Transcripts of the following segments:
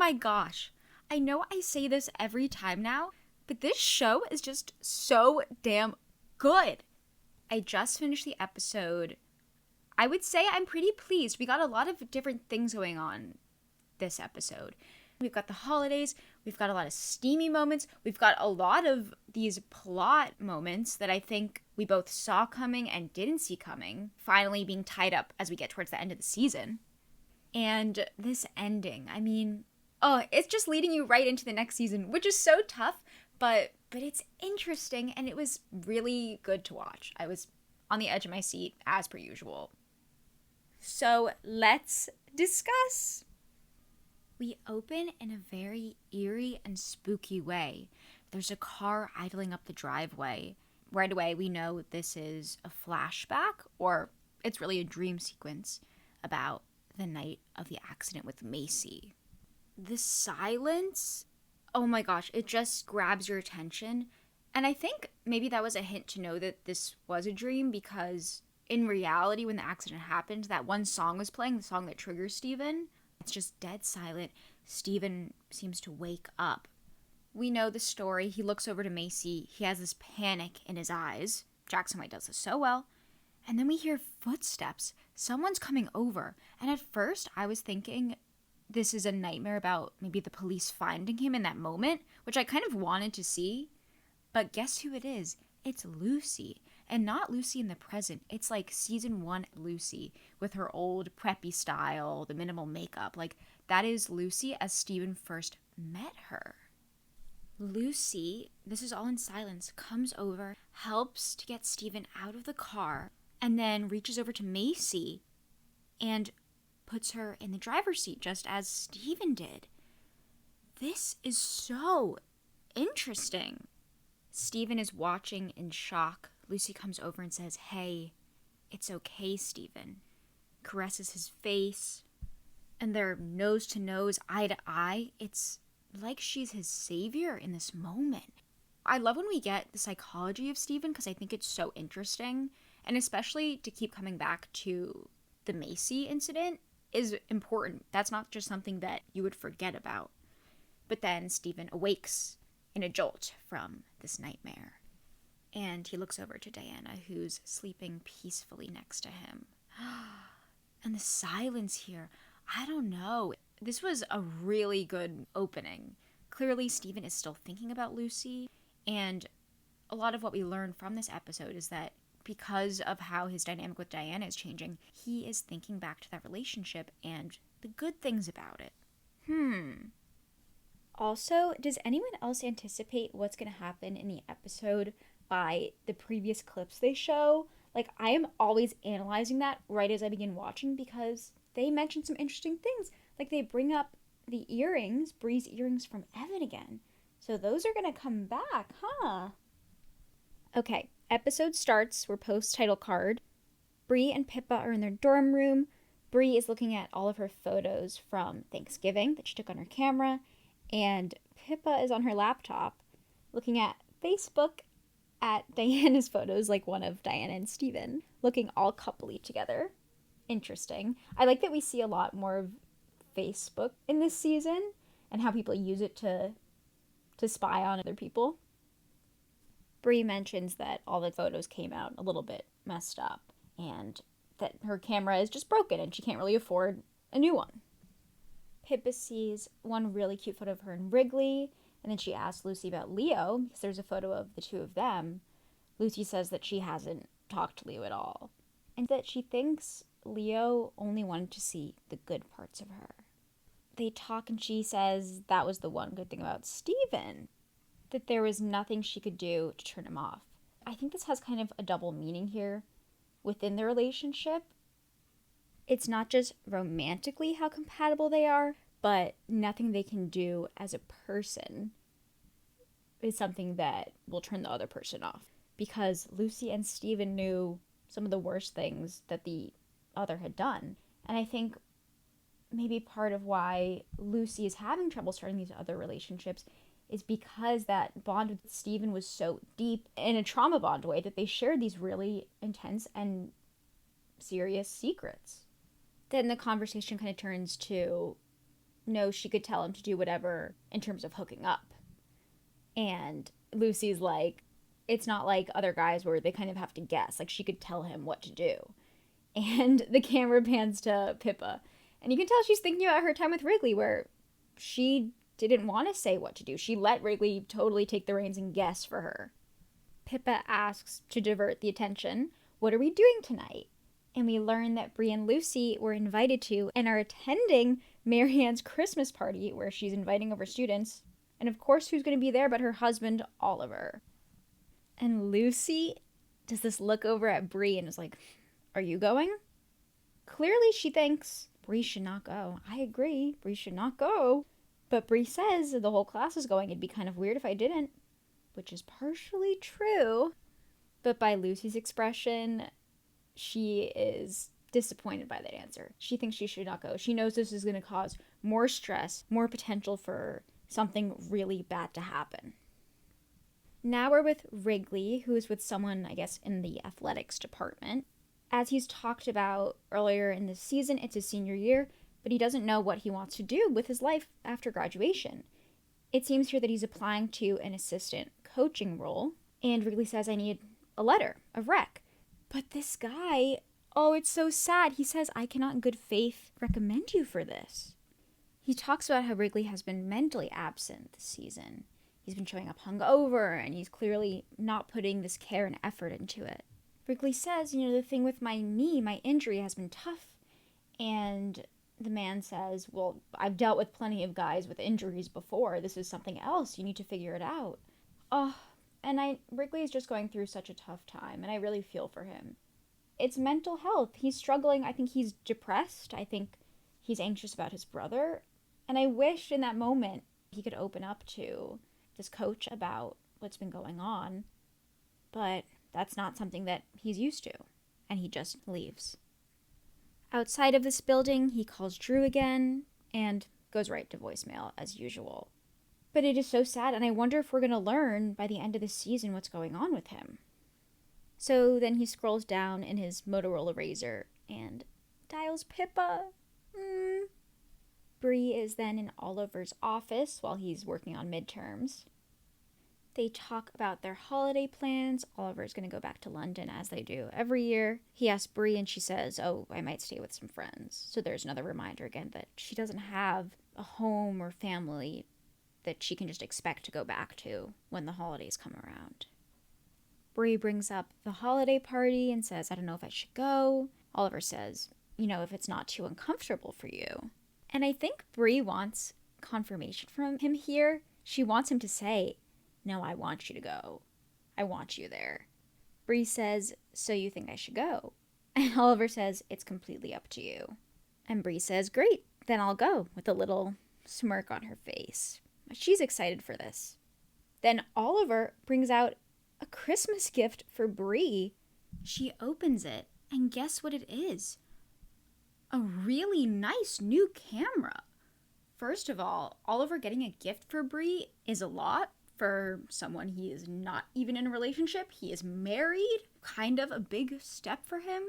my gosh. I know I say this every time now, but this show is just so damn good. I just finished the episode. I would say I'm pretty pleased. We got a lot of different things going on this episode. We've got the holidays. We've got a lot of steamy moments. We've got a lot of these plot moments that I think we both saw coming and didn't see coming, finally being tied up as we get towards the end of the season. And this ending, I mean, it's just leading you right into the next season, which is so tough, but it's interesting, and it was really good to watch. I was on the edge of my seat, as per usual. So let's discuss. We open in a very eerie and spooky way. There's a car idling up the driveway. Right away, we know this is a flashback, or it's really a dream sequence about the night of the accident with Macy. The silence, oh my gosh, it just grabs your attention. And I think maybe that was a hint to know that this was a dream, because in reality, when the accident happened, that one song was playing, the song that triggers Stephen. It's just dead silent. Stephen seems to wake up. We know the story. He looks over to Macy. He has this panic in his eyes. Jackson White does this so well. And then we hear footsteps. Someone's coming over. And at first, I was thinking this is a nightmare about maybe the police finding him in that moment, which I kind of wanted to see. But guess who it is? It's Lucy. And not Lucy in the present. It's like season 1 Lucy with her old preppy style, the minimal makeup. Like, that is Lucy as Stephen first met her. Lucy, this is all in silence, comes over, helps to get Stephen out of the car, and then reaches over to Macy and puts her in the driver's seat just as Stephen did. This is so interesting. Stephen is watching in shock. Lucy comes over and says, "Hey, it's okay, Stephen." Caresses his face, and they're nose to nose, eye to eye. It's like she's his savior in this moment. I love when we get the psychology of Stephen, because I think it's so interesting, and especially to keep coming back to the Macy incident is important. That's not just something that you would forget about. But then Stephen awakes in a jolt from this nightmare. And he looks over to Diana, who's sleeping peacefully next to him. And the silence here, I don't know. This was a really good opening. Clearly, Stephen is still thinking about Lucy. And a lot of what we learn from this episode is that because of how his dynamic with Diana is changing, he is thinking back to that relationship and the good things about it. Also, does anyone else anticipate what's going to happen in the episode by the previous clips they show? Like, I am always analyzing that right as I begin watching, because they mention some interesting things. Like, they bring up the earrings, Bree's earrings from Evan again. So those are going to come back, huh? Okay, episode starts. We're post-title card. Bree and Pippa are in their dorm room. Bree is looking at all of her photos from Thanksgiving that she took on her camera. And Pippa is on her laptop looking at Facebook at Diana's photos, like one of Diana and Stephen, looking all coupley together. Interesting. I like that we see a lot more of Facebook in this season and how people use it to spy on other people. Bree mentions that all the photos came out a little bit messed up and that her camera is just broken and she can't really afford a new one. Pippa sees one really cute photo of her and Wrigley, and then she asks Lucy about Leo, because there's a photo of the two of them. Lucy says that she hasn't talked to Leo at all, and that she thinks Leo only wanted to see the good parts of her. They talk, and she says that was the one good thing about Stephen, that there was nothing she could do to turn him off. I think this has kind of a double meaning here within the relationship. It's not just romantically how compatible they are, but nothing they can do as a person is something that will turn the other person off. Because Lucy and Stephen knew some of the worst things that the other had done. And I think maybe part of why Lucy is having trouble starting these other relationships is because that bond with Stephen was so deep in a trauma bond way that they shared these really intense and serious secrets. Then the conversation kind of turns to knows she could tell him to do whatever in terms of hooking up. And Lucy's like, it's not like other guys where they kind of have to guess. Like, she could tell him what to do. And the camera pans to Pippa. And you can tell she's thinking about her time with Wrigley, where she didn't want to say what to do. She let Wrigley totally take the reins and guess for her. Pippa asks to divert the attention, what are we doing tonight? And we learn that Bree and Lucy were invited to and are attending Marianne's Christmas party, where she's inviting over students. And of course, who's going to be there but her husband, Oliver. And Lucy does this look over at Bree and is like, are you going? Clearly she thinks Bree should not go. I agree, Bree should not go. But Bree says the whole class is going. It'd be kind of weird if I didn't. Which is partially true. But by Lucy's expression, she is disappointed by that answer. She thinks she should not go. She knows this is going to cause more stress, more potential for something really bad to happen. Now we're with Wrigley, who is with someone, I guess, in the athletics department. As he's talked about earlier in this season, it's his senior year, but he doesn't know what he wants to do with his life after graduation. It seems here that he's applying to an assistant coaching role, and Wrigley says, I need a letter of rec. But this guy, oh, it's so sad. He says, I cannot in good faith recommend you for this. He talks about how Wrigley has been mentally absent this season. He's been showing up hungover, and he's clearly not putting this care and effort into it. Wrigley says, the thing with my knee, my injury has been tough. And the man says, well, I've dealt with plenty of guys with injuries before. This is something else. You need to figure it out. Wrigley is just going through such a tough time, and I really feel for him. It's mental health. He's struggling. I think he's depressed. I think he's anxious about his brother. And I wish in that moment he could open up to this coach about what's been going on. But that's not something that he's used to. And he just leaves. Outside of this building, he calls Drew again and goes right to voicemail as usual. But it is so sad, and I wonder if we're going to learn by the end of the season what's going on with him. So then he scrolls down in his Motorola Razr and dials Pippa. Bree is then in Oliver's office while he's working on midterms. They talk about their holiday plans. Oliver's going to go back to London as they do every year. He asks Bree and she says, oh, I might stay with some friends. So there's another reminder again that she doesn't have a home or family that she can just expect to go back to when the holidays come around. Bree brings up the holiday party and says, I don't know if I should go. Oliver says, if it's not too uncomfortable for you. And I think Bree wants confirmation from him here. She wants him to say, no, I want you to go. I want you there. Bree says, so you think I should go? And Oliver says, it's completely up to you. And Bree says, great, then I'll go, with a little smirk on her face. She's excited for this. Then Oliver brings out a Christmas gift for Bree. She opens it, and guess what it is? A really nice new camera. First of all, Oliver getting a gift for Bree is a lot for someone he is not even in a relationship. He is married, kind of a big step for him.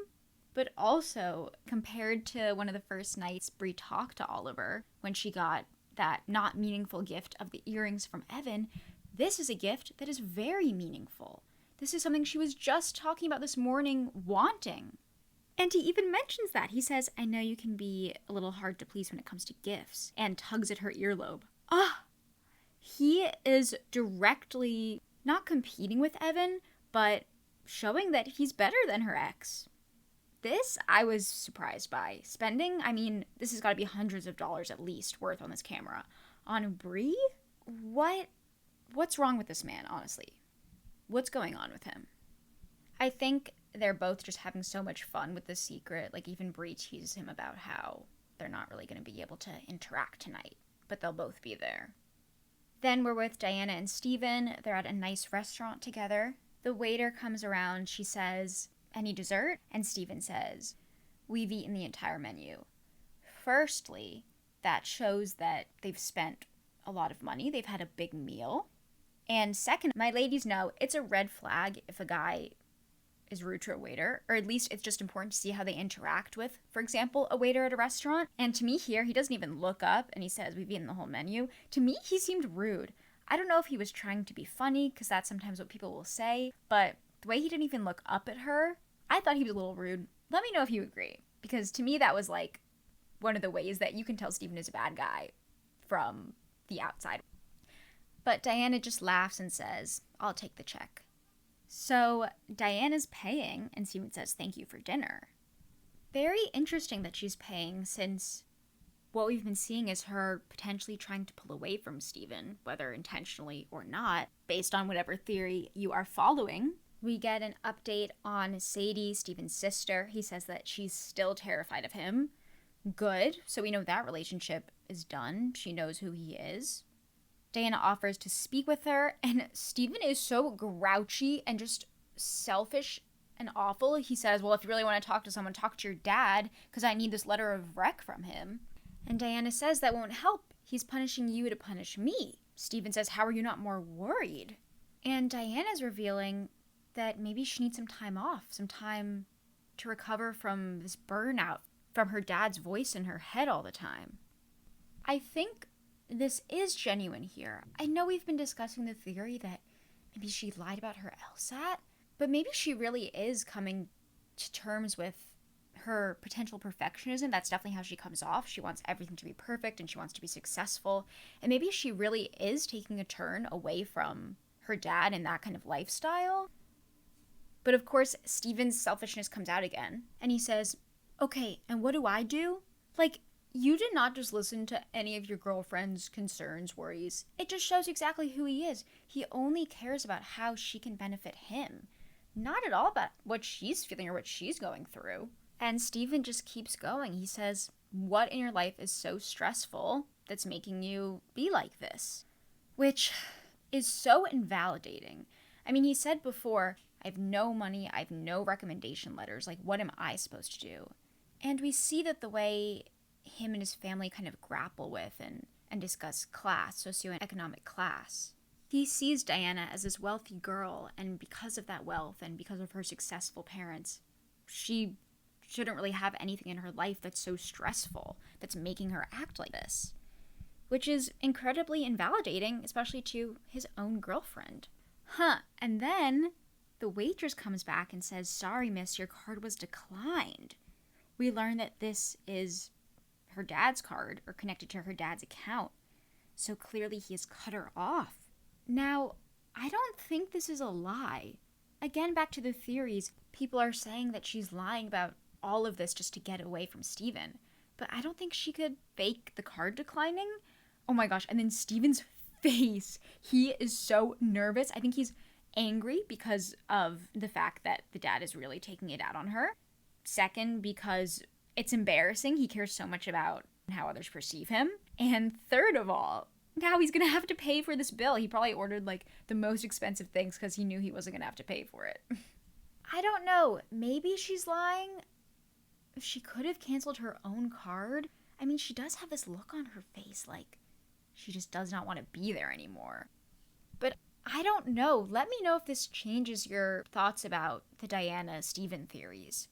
But also, compared to one of the first nights Bree talked to Oliver, when she got that not meaningful gift of the earrings from Evan, this is a gift that is very meaningful. This is something she was just talking about this morning wanting. And he even mentions that. He says, I know you can be a little hard to please when it comes to gifts, and tugs at her earlobe. He is directly not competing with Evan, but showing that he's better than her ex. This I was surprised by. Spending, this has got to be hundreds of dollars at least worth on this camera. On Bree? What's wrong with this man, honestly? What's going on with him? I think they're both just having so much fun with the secret. Like, even Bree teases him about how they're not really going to be able to interact tonight, but they'll both be there. Then we're with Diana and Stephen. They're at a nice restaurant together. The waiter comes around. She says, any dessert? And Stephen says, we've eaten the entire menu. Firstly, that shows that they've spent a lot of money. They've had a big meal. And second, my ladies know it's a red flag if a guy is rude to a waiter, or at least it's just important to see how they interact with, for example, a waiter at a restaurant. And to me here, he doesn't even look up and he says, we've eaten the whole menu. To me, he seemed rude. I don't know if he was trying to be funny, because that's sometimes what people will say, but the way he didn't even look up at her, I thought he was a little rude. Let me know if you agree, because to me that was like one of the ways that you can tell Stephen is a bad guy from the outside. But Diana just laughs and says, I'll take the check. So Diane is paying, and Stephen says, thank you for dinner. Very interesting that she's paying, since what we've been seeing is her potentially trying to pull away from Stephen, whether intentionally or not, based on whatever theory you are following. We get an update on Sadie, Stephen's sister. He says that she's still terrified of him. Good. So we know that relationship is done. She knows who he is. Diana offers to speak with her, and Stephen is so grouchy and just selfish and awful. He says, well, if you really want to talk to someone, talk to your dad, because I need this letter of rec from him. And Diana says that won't help. He's punishing you to punish me. Stephen says, how are you not more worried? And Diana's revealing that maybe she needs some time off, some time to recover from this burnout, from her dad's voice in her head all the time. I think this is genuine here. I know we've been discussing the theory that maybe she lied about her LSAT, but maybe she really is coming to terms with her potential perfectionism. That's definitely how she comes off. She wants everything to be perfect and she wants to be successful. And maybe she really is taking a turn away from her dad and that kind of lifestyle. But of course, Stephen's selfishness comes out again. And he says, okay, and what do I do? Like, you did not just listen to any of your girlfriend's concerns, worries. It just shows exactly who he is. He only cares about how she can benefit him. Not at all about what she's feeling or what she's going through. And Stephen just keeps going. He says, what in your life is so stressful that's making you be like this? Which is so invalidating. I mean, he said before, I have no money, I have no recommendation letters. Like, what am I supposed to do? And we see that the way him and his family kind of grapple with and discuss class, socioeconomic class. He sees Diana as this wealthy girl, and because of that wealth and because of her successful parents, she shouldn't really have anything in her life that's so stressful, that's making her act like this. Which is incredibly invalidating, especially to his own girlfriend. And then the waitress comes back and says, sorry, miss, your card was declined. We learn that this is her dad's card, or connected to her dad's account. So clearly he has cut her off. Now, I don't think this is a lie. Again, back to the theories, people are saying that she's lying about all of this just to get away from Stephen. But I don't think she could fake the card declining. Oh my gosh, and then Stephen's face. He is so nervous. I think he's angry because of the fact that the dad is really taking it out on her. Second, because it's embarrassing. He cares so much about how others perceive him. And third of all, now he's going to have to pay for this bill. He probably ordered like the most expensive things because he knew he wasn't going to have to pay for it. I don't know. Maybe she's lying. She could have canceled her own card. I mean, she does have this look on her face like she just does not want to be there anymore. But I don't know. Let me know if this changes your thoughts about the Diana-Stephen theories.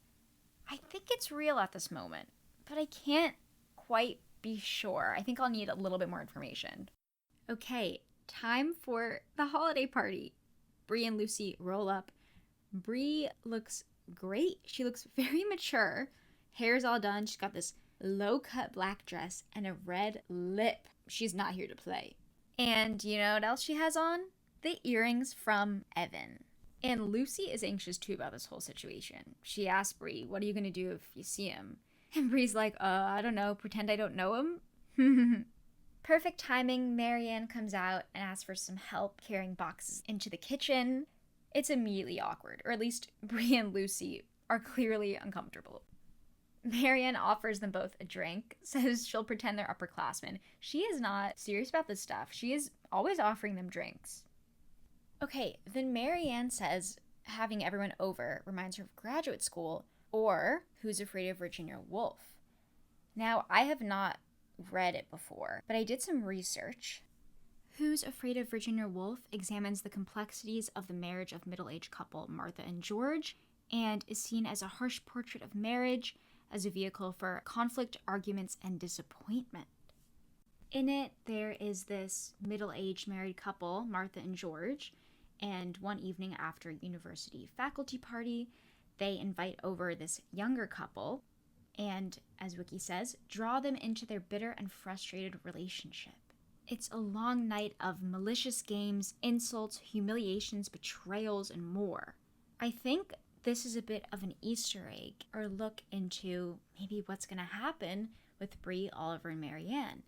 I think it's real at this moment, but I can't quite be sure. I think I'll need a little bit more information. Okay, time for the holiday party. Bree and Lucy roll up. Bree looks great. She looks very mature. Hair's all done. She's got this low-cut black dress and a red lip. She's not here to play. And you know what else she has on? The earrings from Evan. And Lucy is anxious too about this whole situation. She asks Bree, what are you going to do if you see him? And Bree's like, I don't know, pretend I don't know him? Perfect timing, Marianne comes out and asks for some help carrying boxes into the kitchen. It's immediately awkward, or at least Bree and Lucy are clearly uncomfortable. Marianne offers them both a drink, says she'll pretend they're upperclassmen. She is not serious about this stuff. She is always offering them drinks. Okay, then Marianne says having everyone over reminds her of graduate school, or Who's Afraid of Virginia Woolf. Now, I have not read it before, but I did some research. Who's Afraid of Virginia Woolf examines the complexities of the marriage of middle-aged couple Martha and George, and is seen as a harsh portrait of marriage, as a vehicle for conflict, arguments, and disappointment. In it, there is this middle-aged married couple, Martha and George, and one evening after a university faculty party, they invite over this younger couple and, as Wiki says, draw them into their bitter and frustrated relationship. It's a long night of malicious games, insults, humiliations, betrayals, and more. I think this is a bit of an Easter egg or look into maybe what's going to happen with Bree, Oliver, and Marianne.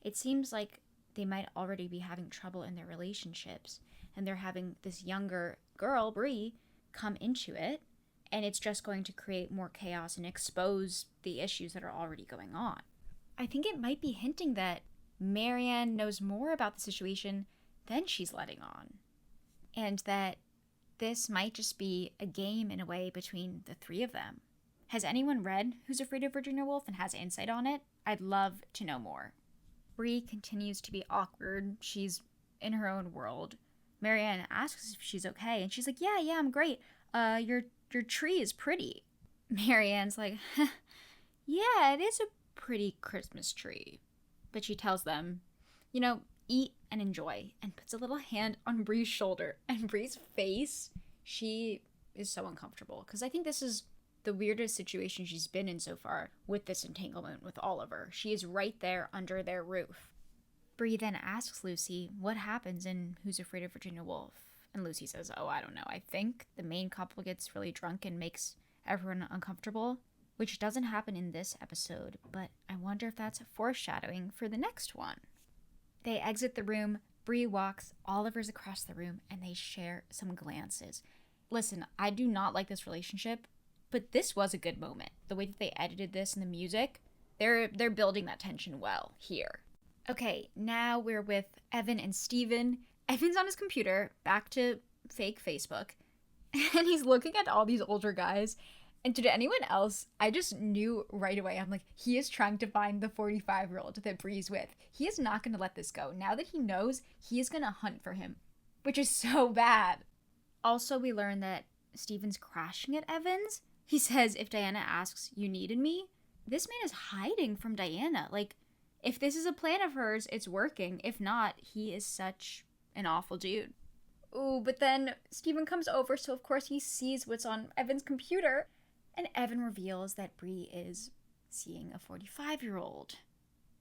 It seems like they might already be having trouble in their relationships, and they're having this younger girl, Bree, come into it, and it's just going to create more chaos and expose the issues that are already going on. I think it might be hinting that Marianne knows more about the situation than she's letting on, and that this might just be a game in a way between the three of them. Has anyone read Who's Afraid of Virginia Woolf and has insight on it? I'd love to know more. Bree continues to be awkward. She's in her own world. Marianne asks if she's okay, and she's like, yeah, I'm great. Your tree is pretty. Marianne's like, yeah, it is a pretty Christmas tree. But she tells them, eat and enjoy, and puts a little hand on Bree's shoulder. And Bree's face, she is so uncomfortable, because I think this is the weirdest situation she's been in so far with this entanglement with Oliver. She is right there under their roof. Bree then asks Lucy what happens in Who's Afraid of Virginia Woolf? And Lucy says, I don't know. I think the main couple gets really drunk and makes everyone uncomfortable, which doesn't happen in this episode, but I wonder if that's foreshadowing for the next one. They exit the room, Bree walks, Oliver's across the room, and they share some glances. Listen, I do not like this relationship, but this was a good moment. The way that they edited this and the music, they're building that tension well here. Okay, now we're with Evan and Stephen. Evan's on his computer, back to fake Facebook, and he's looking at all these older guys. And to anyone else, I just knew right away, I'm like, he is trying to find the 45-year-old that Bree's with. He is not going to let this go. Now that he knows, he is going to hunt for him, which is so bad. Also, we learn that Stephen's crashing at Evan's. He says, if Diana asks, you needed me? This man is hiding from Diana. Like, if this is a plan of hers, it's working. If not, he is such an awful dude. Ooh, but then Stephen comes over, so of course he sees what's on Evan's computer. And Evan reveals that Bree is seeing a 45-year-old.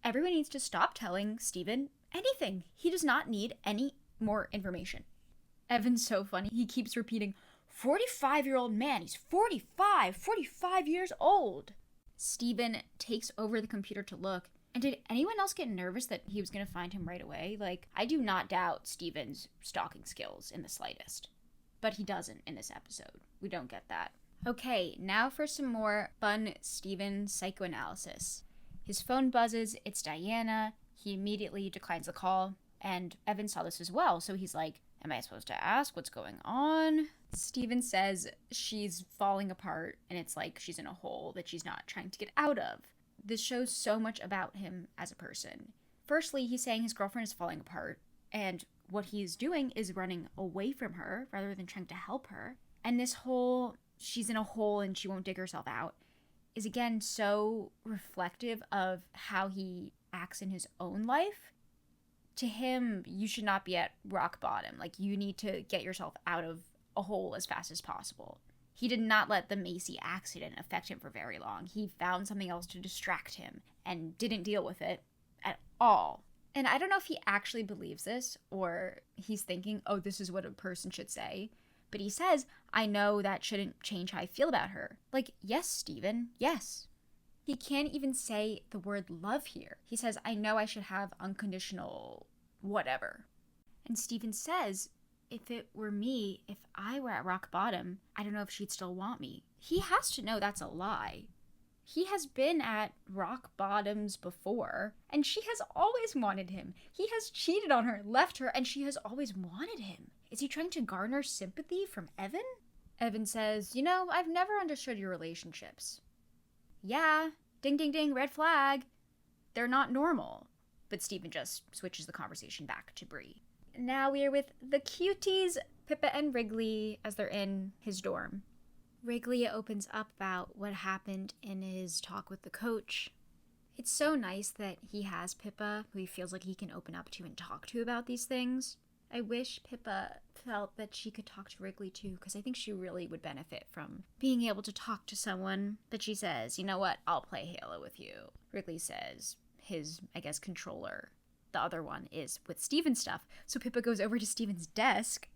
Everyone needs to stop telling Stephen anything. He does not need any more information. Evan's so funny. He keeps repeating, 45-year-old man. He's 45 years old. Stephen takes over the computer to look. And did anyone else get nervous that he was going to find him right away? Like, I do not doubt Stephen's stalking skills in the slightest. But he doesn't in this episode. We don't get that. Okay, now for some more fun Stephen psychoanalysis. His phone buzzes, it's Diana. He immediately declines the call, and Evan saw this as well, so he's like, am I supposed to ask what's going on? Stephen says she's falling apart, and it's like she's in a hole that she's not trying to get out of. This shows so much about him as a person. Firstly, he's saying his girlfriend is falling apart, and what he's doing is running away from her rather than trying to help her. And this whole she's in a hole and she won't dig herself out is again so reflective of how he acts in his own life. To him, you should not be at rock bottom. Like, you need to get yourself out of a hole as fast as possible. He did not let the Macy accident affect him for very long. He found something else to distract him and didn't deal with it at all. And I don't know if he actually believes this or he's thinking, oh, this is what a person should say. But he says, I know that shouldn't change how I feel about her. Like, yes, Stephen, yes. He can't even say the word love here. He says, I know I should have unconditional whatever. And Stephen says, if it were me, if I were at rock bottom, I don't know if she'd still want me. He has to know that's a lie. He has been at rock bottoms before, and she has always wanted him. He has cheated on her, left her, and she has always wanted him. Is he trying to garner sympathy from Evan? Evan says, I've never understood your relationships. Yeah, ding, ding, ding, red flag. They're not normal. But Stephen just switches the conversation back to Bree. Now we are with the cuties, Pippa and Wrigley, as they're in his dorm. Wrigley opens up about what happened in his talk with the coach. It's so nice that he has Pippa, who he feels like he can open up to and talk to about these things. I wish Pippa felt that she could talk to Wrigley too, because I think she really would benefit from being able to talk to someone. But she says, you know what, I'll play Halo with you. Wrigley says his, controller. The other one is with Stephen's stuff. So Pippa goes over to Stephen's desk.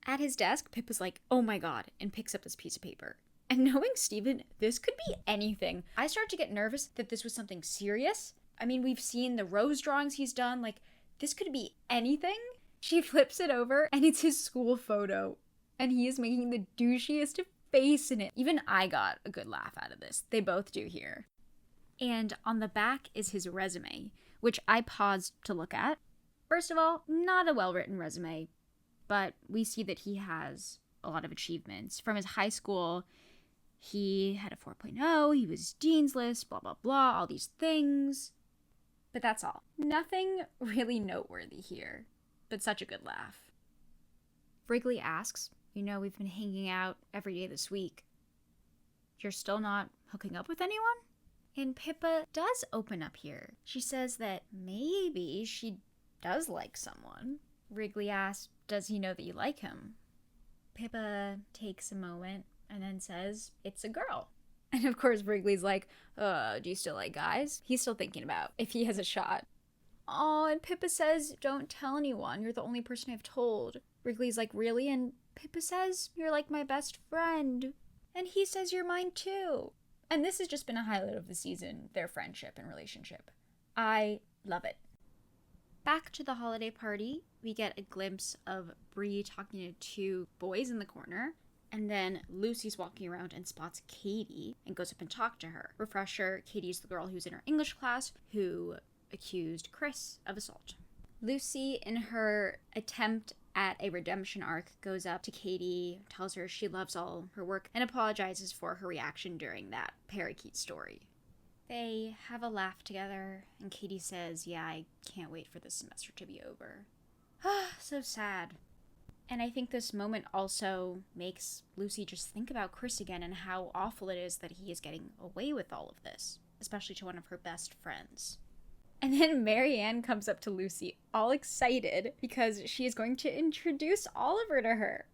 At his desk, Pippa's like, oh my god, and picks up this piece of paper. And knowing Stephen, this could be anything. I start to get nervous that this was something serious. I mean, we've seen the rose drawings he's done. Like, this could be anything. She flips it over, and it's his school photo. And he is making the douchiest face in it. Even I got a good laugh out of this. They both do here. And on the back is his resume, which I paused to look at. First of all, not a well-written resume, but we see that he has a lot of achievements. From his high school, he had a 4.0, he was Dean's List, blah, blah, blah, all these things. But that's all. Nothing really noteworthy here, but such a good laugh. Wrigley asks, you know, we've been hanging out every day this week. You're still not hooking up with anyone? And Pippa does open up here. She says that maybe she does like someone. Wrigley asks, does he know that you like him? Pippa takes a moment and then says, it's a girl. And of course Wrigley's like, do you still like guys? He's still thinking about if he has a shot. Oh, and Pippa says, don't tell anyone. You're the only person I've told. Wrigley's like, really? And Pippa says, you're like my best friend. And he says, you're mine too. And this has just been a highlight of the season, their friendship and relationship. I love it. Back to the holiday party, we get a glimpse of Bree talking to two boys in the corner, and then Lucy's walking around and spots Katie and goes up and talks to her. Refresher, Katie's the girl who's in her English class who accused Chris of assault. Lucy, in her attempt at a redemption arc, goes up to Katie, tells her she loves all her work, and apologizes for her reaction during that parakeet story. They have a laugh together, and Katie says, yeah, I can't wait for this semester to be over. So sad. And I think this moment also makes Lucy just think about Chris again and how awful it is that he is getting away with all of this, especially to one of her best friends. And then Marianne comes up to Lucy all excited because she is going to introduce Oliver to her.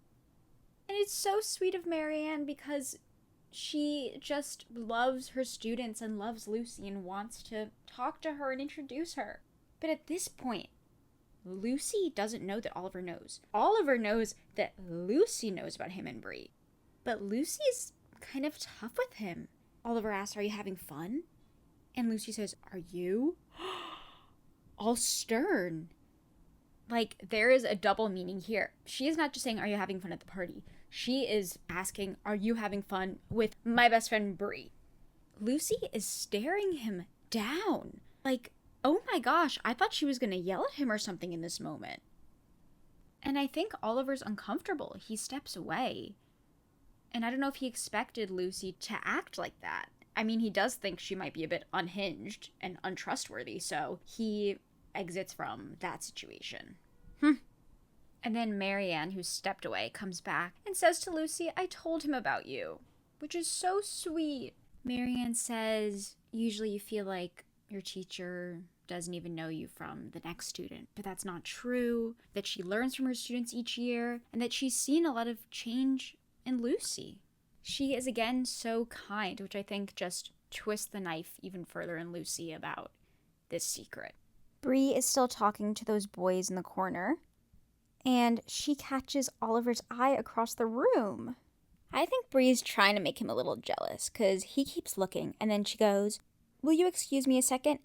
And it's so sweet of Marianne because she just loves her students and loves Lucy and wants to talk to her and introduce her. But at this point, Lucy doesn't know that Oliver knows. Oliver knows that Lucy knows about him and Bree. But Lucy's kind of tough with him. Oliver asks, are you having fun? And Lucy says, are you? All stern. Like, there is a double meaning here. She is not just saying, are you having fun at the party? She is asking, are you having fun with my best friend Bree? Lucy is staring him down. Like, oh my gosh, I thought she was going to yell at him or something in this moment. And I think Oliver's uncomfortable. He steps away. And I don't know if he expected Lucy to act like that. I mean, he does think she might be a bit unhinged and untrustworthy, so he exits from that situation. And then Marianne, who stepped away, comes back and says to Lucy, I told him about you, which is so sweet. Marianne says, usually you feel like your teacher doesn't even know you from the next student, but that's not true, that she learns from her students each year, and that she's seen a lot of change in Lucy. She is again so kind, which I think just twists the knife even further in Lucy about this secret. Bree is still talking to those boys in the corner, and she catches Oliver's eye across the room. I think Bree's trying to make him a little jealous, because he keeps looking, and then she goes, will you excuse me a second?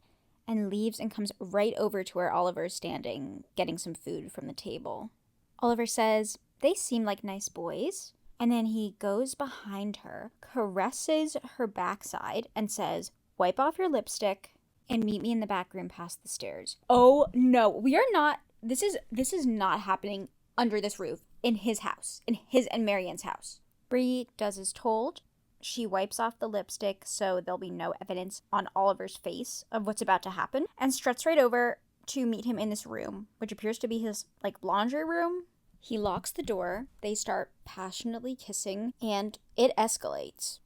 And leaves and comes right over to where Oliver's standing, getting some food from the table. Oliver says, they seem like nice boys. And then he goes behind her, caresses her backside, and says, wipe off your lipstick and meet me in the back room past the stairs. Oh no, we are not, this is not happening under this roof, in his house, in his and Marianne's house. Bree does as told. She wipes off the lipstick so there'll be no evidence on Oliver's face of what's about to happen, and struts right over to meet him in this room, which appears to be his, laundry room. He locks the door, they start passionately kissing, and it escalates.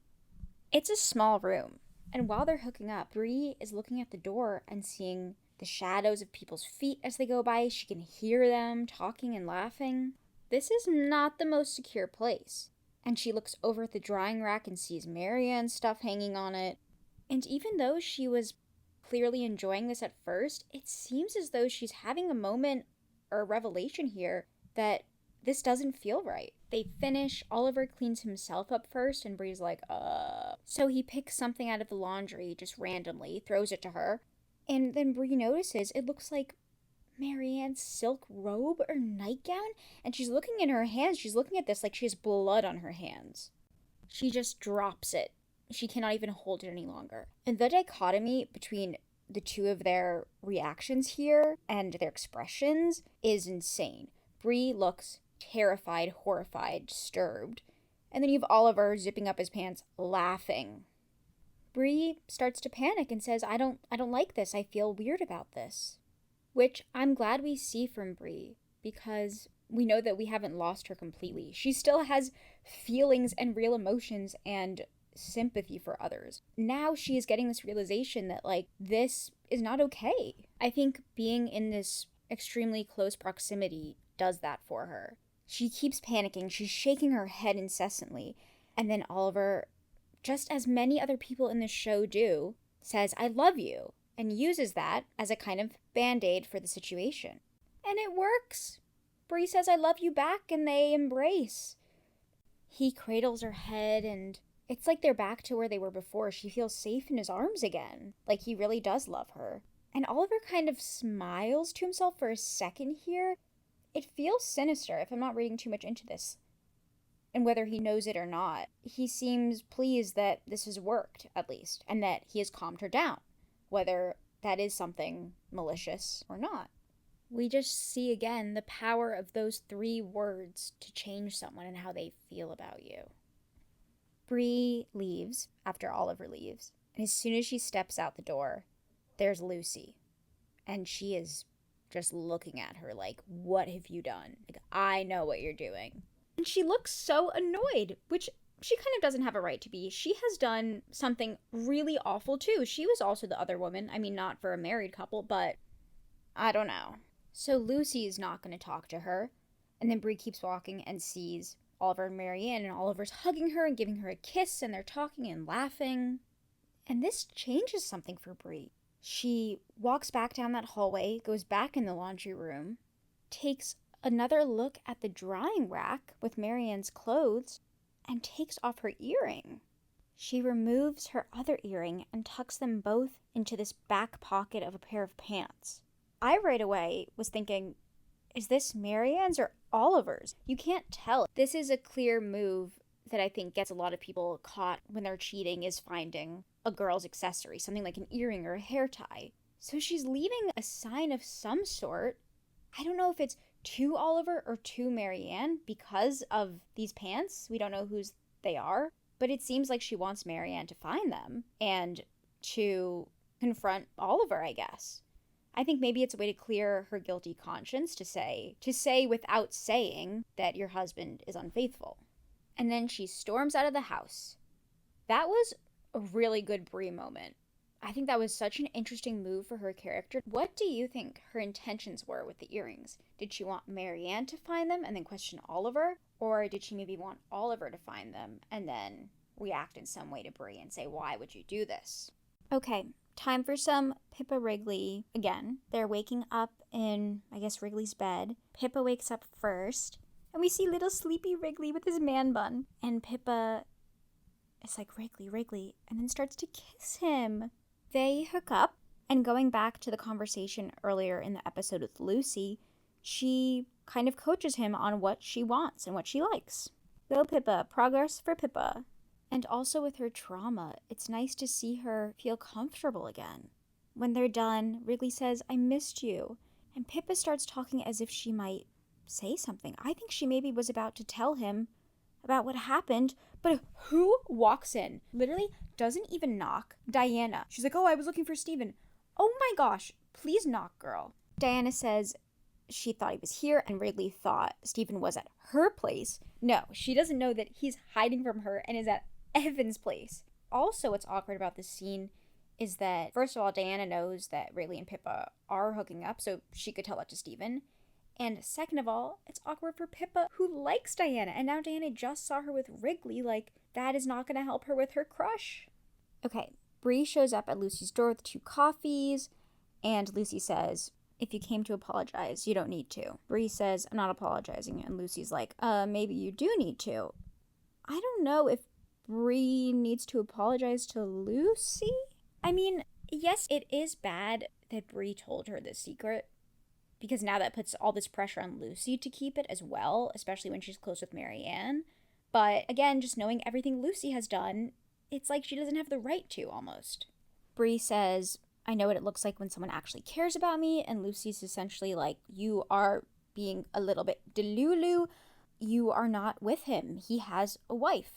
It's a small room, and while they're hooking up, Bree is looking at the door and seeing the shadows of people's feet as they go by. She can hear them talking and laughing. This is not the most secure place. And she looks over at the drying rack and sees Marianne's stuff hanging on it. And even though she was clearly enjoying this at first, it seems as though she's having a moment or a revelation here that this doesn't feel right. They finish, Oliver cleans himself up first, and Bree's like, So he picks something out of the laundry, just randomly, throws it to her. And then Bree notices it looks like Marianne's silk robe or nightgown, and she's looking in her hands. She's looking at this like she has blood on her hands. She just drops it. She cannot even hold it any longer. And the dichotomy between the two of their reactions here and their expressions is insane. Bree looks terrified, horrified, disturbed. And then you have Oliver zipping up his pants, laughing. Bree starts to panic and says, I don't like this. I feel weird about this. Which I'm glad we see from Bree, because we know that we haven't lost her completely. She still has feelings and real emotions and sympathy for others. Now she is getting this realization that, like, this is not okay. I think being in this extremely close proximity does that for her. She keeps panicking. She's shaking her head incessantly. And then Oliver, just as many other people in the show do, says, I love you, and uses that as a kind of band-aid for the situation. And it works. Bree says, I love you back, and they embrace. He cradles her head, and it's like they're back to where they were before. She feels safe in his arms again, like he really does love her. And Oliver kind of smiles to himself for a second here. It feels sinister, if I'm not reading too much into this, and whether he knows it or not. He seems pleased that this has worked, at least, and that he has calmed her down, whether that is something malicious or not. We just see again the power of those 3 words to change someone and how they feel about you. Bree leaves after Oliver leaves, and as soon as she steps out the door, there's Lucy, and she is just looking at her like, what have you done? Like, I know what you're doing. And she looks so annoyed, which she kind of doesn't have a right to be. She has done something really awful too. She was also the other woman. I mean, not for a married couple, but I don't know. So Lucy's not going to talk to her. And then Bree keeps walking and sees Oliver and Marianne, and Oliver's hugging her and giving her a kiss, and they're talking and laughing. And this changes something for Bree. She walks back down that hallway, goes back in the laundry room, takes another look at the drying rack with Marianne's clothes, and takes off her earring. She removes her other earring and tucks them both into this back pocket of a pair of pants. I right away was thinking, is this Marianne's or Oliver's? You can't tell. This is a clear move that I think gets a lot of people caught when they're cheating, is finding a girl's accessory, something like an earring or a hair tie. So she's leaving a sign of some sort. I don't know if it's to Oliver or to Marianne because of these pants. We don't know whose they are, but it seems like she wants Marianne to find them and to confront Oliver, I guess. I think maybe it's a way to clear her guilty conscience to say without saying that your husband is unfaithful. And then she storms out of the house. That was a really good Bree moment. I think that was such an interesting move for her character. What do you think her intentions were with the earrings? Did she want Marianne to find them and then question Oliver? Or did she maybe want Oliver to find them and then react in some way to Bree and say, why would you do this? Okay, time for some Pippa Wrigley again. They're waking up in, I guess, Wrigley's bed. Pippa wakes up first, and we see little sleepy Wrigley with his man bun. And Pippa is like, Wrigley, Wrigley, and then starts to kiss him. They hook up, and going back to the conversation earlier in the episode with Lucy, she kind of coaches him on what she wants and what she likes. Go Pippa, progress for Pippa. And also with her trauma, it's nice to see her feel comfortable again. When they're done, Wrigley says, I missed you. And Pippa starts talking as if she might say something. I think she maybe was about to tell him about what happened, but who walks in? Literally doesn't even knock. Diana. She's like, oh, I was looking for Stephen. Oh my gosh, please knock, girl. Diana says, she thought he was here, and Wrigley thought Stephen was at her place. No, she doesn't know that he's hiding from her and is at Evan's place. Also, what's awkward about this scene is that, first of all, Diana knows that Wrigley and Pippa are hooking up, so she could tell that to Stephen. And second of all, it's awkward for Pippa, who likes Diana, and now Diana just saw her with Wrigley. Like, that is not going to help her with her crush. Okay, Bree shows up at Lucy's door with 2 coffees, and Lucy says, if you came to apologize, you don't need to. Bree says, I'm not apologizing, and Lucy's like, maybe you do need to. I don't know if Bree needs to apologize to Lucy? I mean, yes, it is bad that Bree told her this secret, because now that puts all this pressure on Lucy to keep it as well, especially when she's close with Marianne. But again, just knowing everything Lucy has done, it's like she doesn't have the right to, almost. Bree says, I know what it looks like when someone actually cares about me, and Lucy's essentially like, you are being a little bit delulu. You are not with him. He has a wife.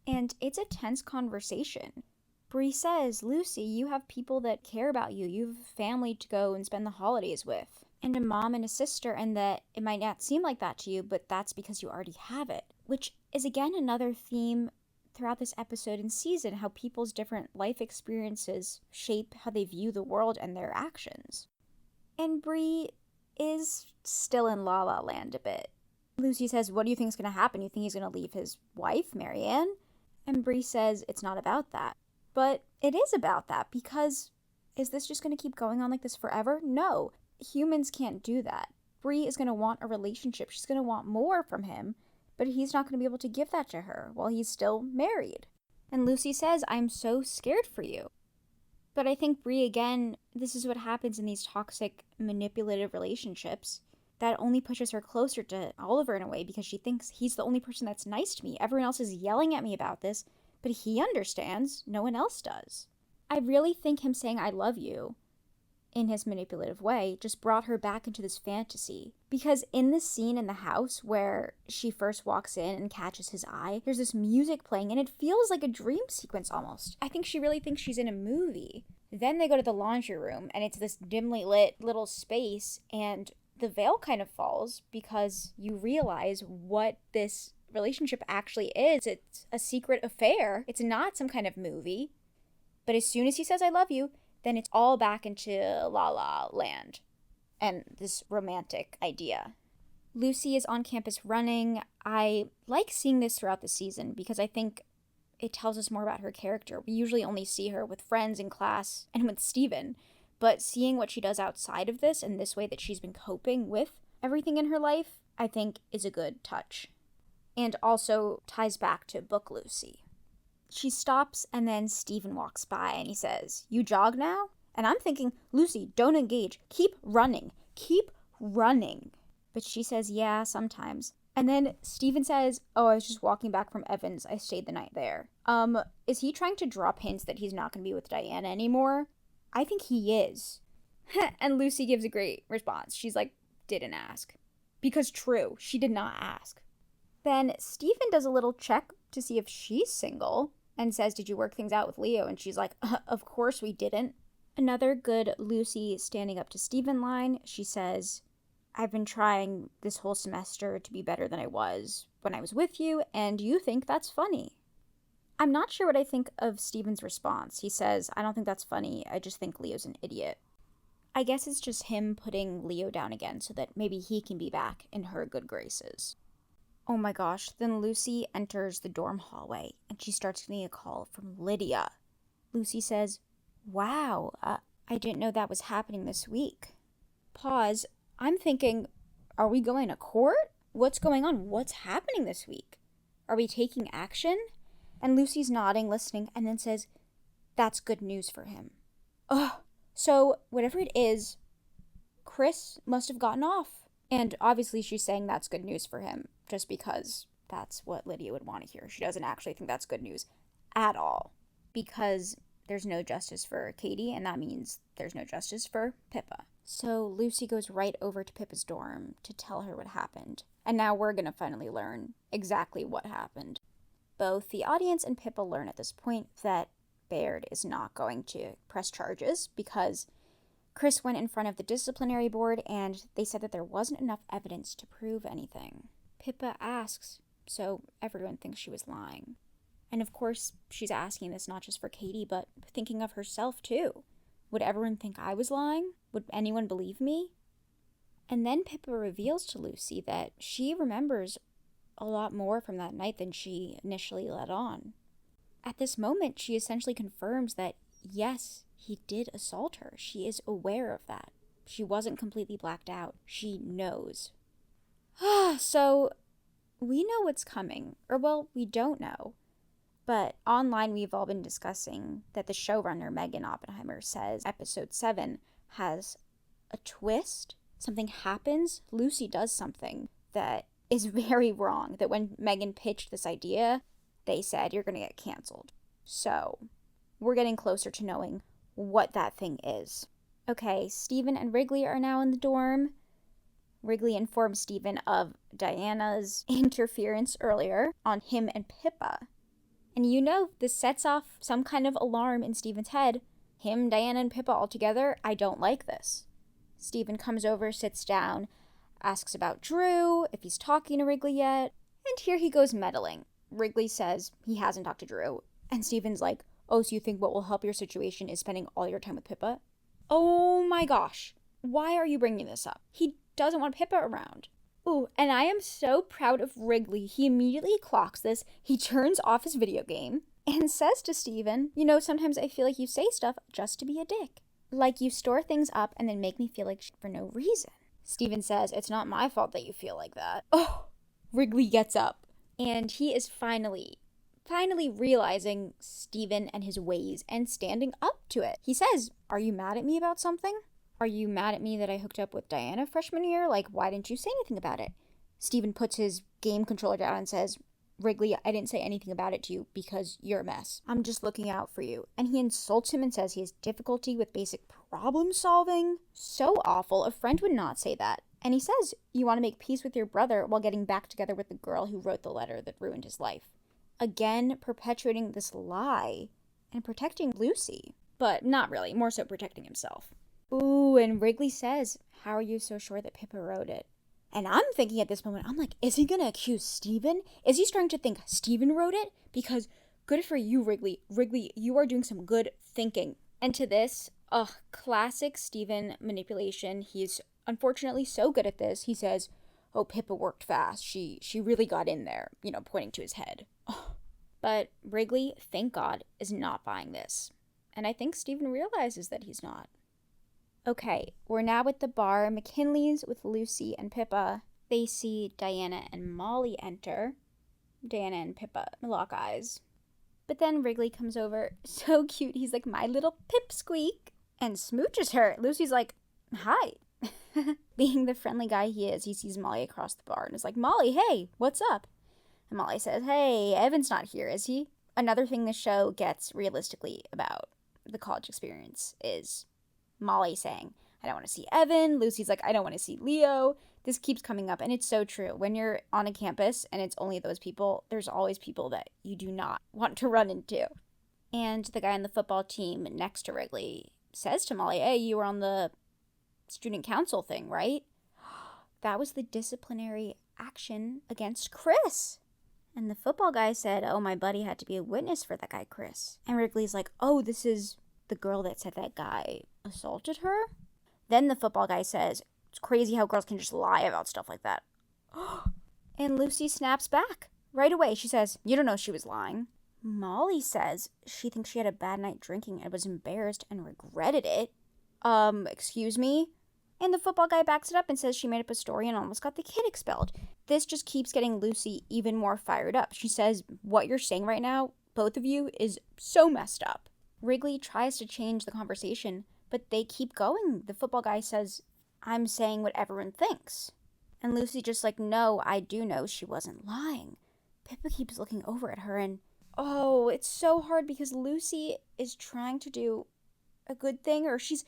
And it's a tense conversation. Bree says, Lucy, you have people that care about you. You have a family to go and spend the holidays with, and a mom and a sister, and that it might not seem like that to you, but that's because you already have it. Which is, again, another theme throughout this episode and season, how people's different life experiences shape how they view the world and their actions. And Bree is still in La La Land a bit. Lucy says, what do you think is going to happen? You think he's going to leave his wife, Marianne? And Bree says, it's not about that. But it is about that, because is this just going to keep going on like this forever? No. Humans can't do that. Bree is going to want a relationship. She's going to want more from him, but he's not going to be able to give that to her while he's still married. And Lucy says, I'm so scared for you. But I think Bree, again, this is what happens in these toxic, manipulative relationships. That only pushes her closer to Oliver in a way, because she thinks he's the only person that's nice to me. Everyone else is yelling at me about this, but he understands. No one else does. I really think him saying I love you in his manipulative way just brought her back into this fantasy. Because in this scene in the house where she first walks in and catches his eye, there's this music playing and it feels like a dream sequence almost. I think she really thinks she's in a movie. Then they go to the laundry room and it's this dimly lit little space, and the veil kind of falls because you realize what this relationship actually is. It's a secret affair. It's not some kind of movie. But as soon as he says I love you, then it's all back into La La Land and this romantic idea. Lucy is on campus running. I like seeing this throughout the season because I think it tells us more about her character. We usually only see her with friends in class and with Stephen, but seeing what she does outside of this and this way that she's been coping with everything in her life, I think is a good touch. And also ties back to Book Lucy. She stops and then Stephen walks by and he says, you jog now? And I'm thinking, Lucy, don't engage. Keep running. Keep running. But she says, yeah, sometimes. And then Stephen says, oh, I was just walking back from Evans. I stayed the night there. Is he trying to drop hints that he's not going to be with Diana anymore? I think he is. And Lucy gives a great response. She's like, didn't ask. Because true, she did not ask. Then Stephen does a little check to see if she's single and says, did you work things out with Leo? And she's like, of course we didn't. Another good Lucy standing up to Stephen line. She says, I've been trying this whole semester to be better than I was when I was with you, and you think that's funny. I'm not sure what I think of Stephen's response. He says, I don't think that's funny. I just think Leo's an idiot. I guess it's just him putting Leo down again so that maybe he can be back in her good graces. Oh my gosh, then Lucy enters the dorm hallway and she starts getting a call from Lydia. Lucy says, wow, I didn't know that was happening this week. Pause. I'm thinking, are we going to court? What's going on? What's happening this week? Are we taking action? And Lucy's nodding, listening, and then says, that's good news for him. Ugh. So whatever it is, Chris must have gotten off. And obviously she's saying that's good news for him just because that's what Lydia would want to hear. She doesn't actually think that's good news at all because there's no justice for Katie, and that means there's no justice for Pippa. So Lucy goes right over to Pippa's dorm to tell her what happened. And now we're going to finally learn exactly what happened. Both the audience and Pippa learn at this point that Baird is not going to press charges because Chris went in front of the disciplinary board and they said that there wasn't enough evidence to prove anything. Pippa asks, so everyone thinks she was lying. And of course, she's asking this not just for Katie, but thinking of herself too. Would everyone think I was lying? Would anyone believe me? And then Pippa reveals to Lucy that she remembers a lot more from that night than she initially let on. At this moment, she essentially confirms that, yes, he did assault her. She is aware of that. She wasn't completely blacked out. She knows. So, we know what's coming. Or, well, we don't know. But online, we've all been discussing that the showrunner, Megan Oppenheimer, says episode 7 has a twist. Something happens. Lucy does something that is very wrong. That when Megan pitched this idea, they said, you're going to get canceled. So, we're getting closer to knowing what that thing is. Okay, Stephen and Wrigley are now in the dorm. Wrigley informs Stephen of Diana's interference earlier on him and Pippa. And you know, this sets off some kind of alarm in Stephen's head. Him, Diana, and Pippa all together, I don't like this. Stephen comes over, sits down, asks about Drew, if he's talking to Wrigley yet, and here he goes meddling. Wrigley says he hasn't talked to Drew, and Stephen's like, oh, so you think what will help your situation is spending all your time with Pippa? Oh my gosh, why are you bringing this up? He doesn't want Pippa around. Ooh, and I am so proud of Wrigley. He immediately clocks this. He turns off his video game and says to Stephen, you know, sometimes I feel like you say stuff just to be a dick. Like you store things up and then make me feel like shit for no reason. Stephen says, it's not my fault that you feel like that. Oh, Wrigley gets up. And he is finally realizing Stephen and his ways and standing up to it. He says, are you mad at me about something? Are you mad at me that I hooked up with Diana freshman year? Like, why didn't you say anything about it? Stephen puts his game controller down and says, Wrigley, I didn't say anything about it to you because you're a mess. I'm just looking out for you. And he insults him and says he has difficulty with basic problem solving. So awful. A friend would not say that. And he says, you want to make peace with your brother while getting back together with the girl who wrote the letter that ruined his life. Again, perpetuating this lie and protecting Lucy. But not really, more so protecting himself. Ooh, and Wrigley says, how are you so sure that Pippa wrote it? And I'm thinking at this moment, I'm like, is he going to accuse Stephen? Is he starting to think Stephen wrote it? Because good for you, Wrigley. Wrigley, you are doing some good thinking. And to this, classic Stephen manipulation. He's unfortunately so good at this. He says, oh, Pippa worked fast. She really got in there, pointing to his head. Oh. But Wrigley, thank God, is not buying this. And I think Stephen realizes that he's not. Okay, we're now at the bar. McKinley's with Lucy and Pippa. They see Diana and Molly enter. Diana and Pippa lock eyes. But then Wrigley comes over. So cute. He's like, my little pipsqueak. And smooches her. Lucy's like, hi. Being the friendly guy he is, he sees Molly across the bar and is like, Molly, hey, what's up? And Molly says, hey, Evan's not here, is he? Another thing the show gets realistically about the college experience is Molly saying, I don't want to see Evan. Lucy's like, I don't want to see Leo. This keeps coming up, and it's so true. When you're on a campus and it's only those people, there's always people that you do not want to run into. And the guy on the football team next to Wrigley says to Molly, hey, you were on the student council thing, right? That was the disciplinary action against Chris. And the football guy said, oh, my buddy had to be a witness for that guy, Chris. And Wrigley's like, oh, this is the girl that said that guy assaulted her? Then the football guy says, it's crazy how girls can just lie about stuff like that. And Lucy snaps back. Right away, she says, you don't know she was lying. Molly says she thinks she had a bad night drinking and was embarrassed and regretted it. Excuse me? And the football guy backs it up and says she made up a story and almost got the kid expelled. This just keeps getting Lucy even more fired up. She says, what you're saying right now, both of you, is so messed up. Wrigley tries to change the conversation, but they keep going. The football guy says, I'm saying what everyone thinks. And Lucy just like, no, I do know she wasn't lying. Pippa keeps looking over at her and, oh, it's so hard because Lucy is trying to do a good thing, or she's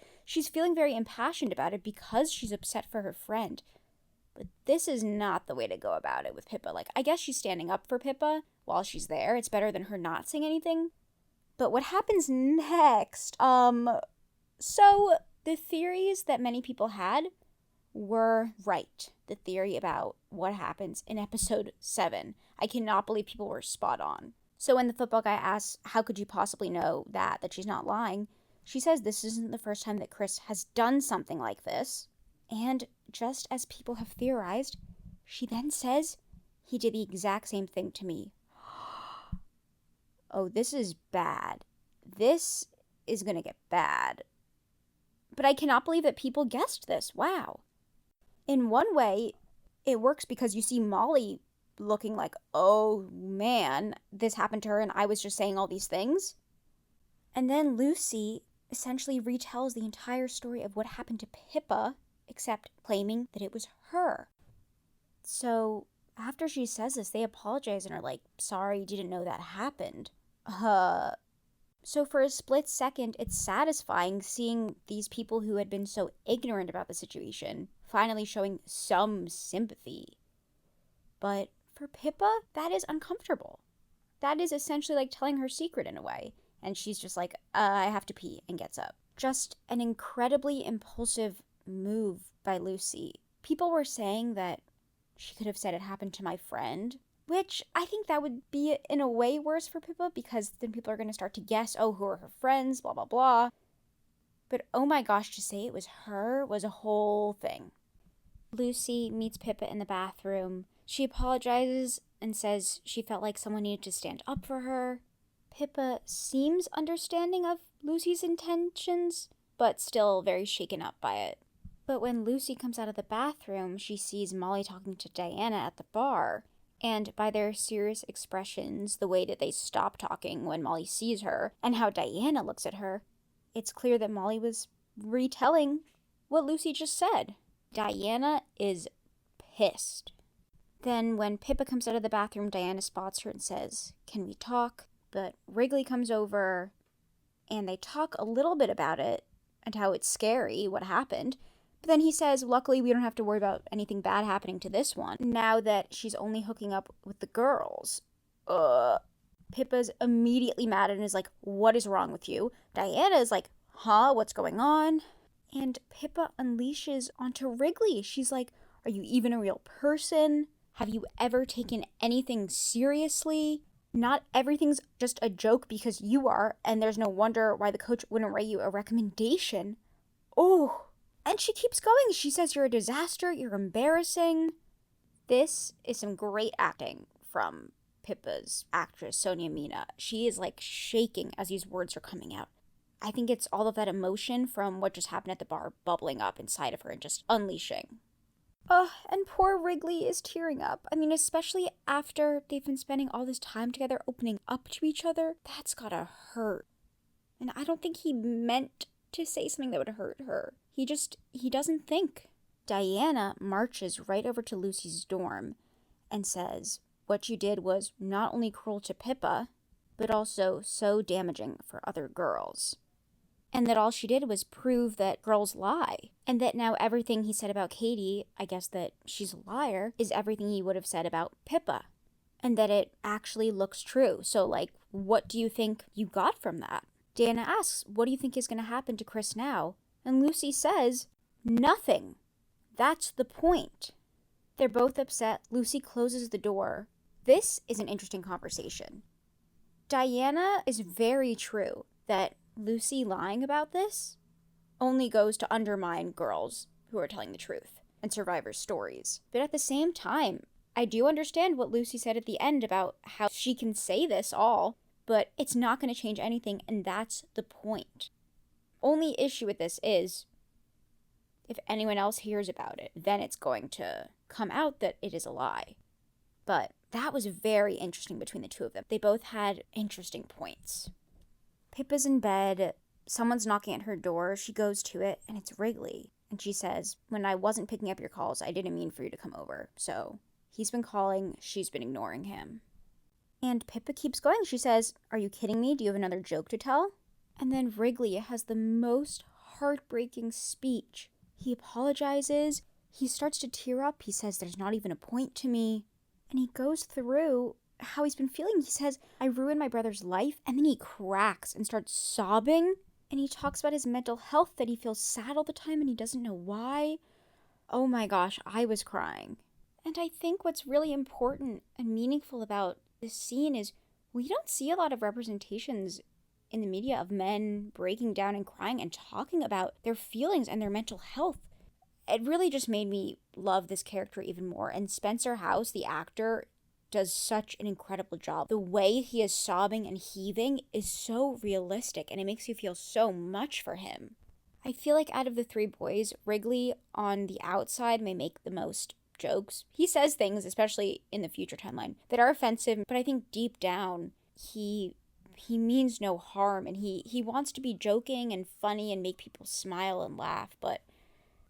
feeling very impassioned about it because she's upset for her friend. But this is not the way to go about it with Pippa. Like, I guess she's standing up for Pippa while she's there. It's better than her not saying anything. But what happens next? So The theories that many people had were right. The theory about what happens in episode 7. I cannot believe people were spot on. So when the football guy asks, how could you possibly know that she's not lying? She says this isn't the first time that Chris has done something like this. And just as people have theorized, she then says he did the exact same thing to me. Oh, this is bad. This is gonna get bad. But I cannot believe that people guessed this. Wow. In one way, it works because you see Molly looking like, oh man, this happened to her and I was just saying all these things. And then Lucy essentially retells the entire story of what happened to Pippa, except claiming that it was her. So after she says this, they apologize and are like, sorry, didn't know that happened. So for a split second, it's satisfying seeing these people who had been so ignorant about the situation finally showing some sympathy. But for Pippa, that is uncomfortable. That is essentially like telling her secret in a way. And she's just like, I have to pee, and gets up. Just an incredibly impulsive move by Lucy. People were saying that she could have said it happened to my friend, which I think that would be in a way worse for Pippa because then people are going to start to guess, oh, who are her friends, blah, blah, blah. But oh my gosh, to say it was her was a whole thing. Lucy meets Pippa in the bathroom. She apologizes and says she felt like someone needed to stand up for her. Pippa seems understanding of Lucy's intentions, but still very shaken up by it. But when Lucy comes out of the bathroom, she sees Molly talking to Diana at the bar. And by their serious expressions, the way that they stop talking when Molly sees her, and how Diana looks at her, it's clear that Molly was retelling what Lucy just said. Diana is pissed. Then when Pippa comes out of the bathroom, Diana spots her and says, "Can we talk?" But Wrigley comes over, and they talk a little bit about it, and how it's scary, what happened. But then he says, luckily we don't have to worry about anything bad happening to this one, now that she's only hooking up with the girls. Pippa's immediately mad and is like, what is wrong with you? Diana is like, huh, what's going on? And Pippa unleashes onto Wrigley. She's like, are you even a real person? Have you ever taken anything seriously? Not everything's just a joke because you are, and there's no wonder why the coach wouldn't write you a recommendation. Oh, and she keeps going. She says you're a disaster, you're embarrassing. This is some great acting from Pippa's actress, Sonia Mina. She is like shaking as these words are coming out. I think it's all of that emotion from what just happened at the bar bubbling up inside of her and just unleashing. And poor Wrigley is tearing up. I mean, especially after they've been spending all this time together, opening up to each other. That's gotta hurt. And I don't think he meant to say something that would hurt her. He doesn't think. Diana marches right over to Lucy's dorm and says, what you did was not only cruel to Pippa, but also so damaging for other girls. And that all she did was prove that girls lie. And that now everything he said about Katie, I guess that she's a liar, is everything he would have said about Pippa. And that it actually looks true. So, like, what do you think you got from that? Diana asks, what do you think is going to happen to Chris now? And Lucy says, nothing. That's the point. They're both upset. Lucy closes the door. This is an interesting conversation. Diana is very true that Lucy lying about this only goes to undermine girls who are telling the truth and survivors' stories. But at the same time, I do understand what Lucy said at the end about how she can say this all, but it's not going to change anything, and that's the point. Only issue with this is, if anyone else hears about it, then it's going to come out that it is a lie. But that was very interesting between the two of them. They both had interesting points. Pippa's in bed. Someone's knocking at her door. She goes to it, and it's Wrigley. And she says, when I wasn't picking up your calls, I didn't mean for you to come over. So he's been calling. She's been ignoring him. And Pippa keeps going. She says, are you kidding me? Do you have another joke to tell? And then Wrigley has the most heartbreaking speech. He apologizes. He starts to tear up. He says, there's not even a point to me. And he goes through how he's been feeling. He says, I ruined my brother's life. And then he cracks and starts sobbing. And he talks about his mental health, that he feels sad all the time and he doesn't know why. Oh my gosh, I was crying. And I think what's really important and meaningful about this scene is we don't see a lot of representations in the media of men breaking down and crying and talking about their feelings and their mental health. It really just made me love this character even more. And Spencer House, the actor, does such an incredible job. The way he is sobbing and heaving is so realistic, and it makes you feel so much for him. I feel like out of the three boys, Wrigley on the outside may make the most jokes. He says things, especially in the future timeline, that are offensive, but I think deep down he means no harm, and he wants to be joking and funny and make people smile and laugh, but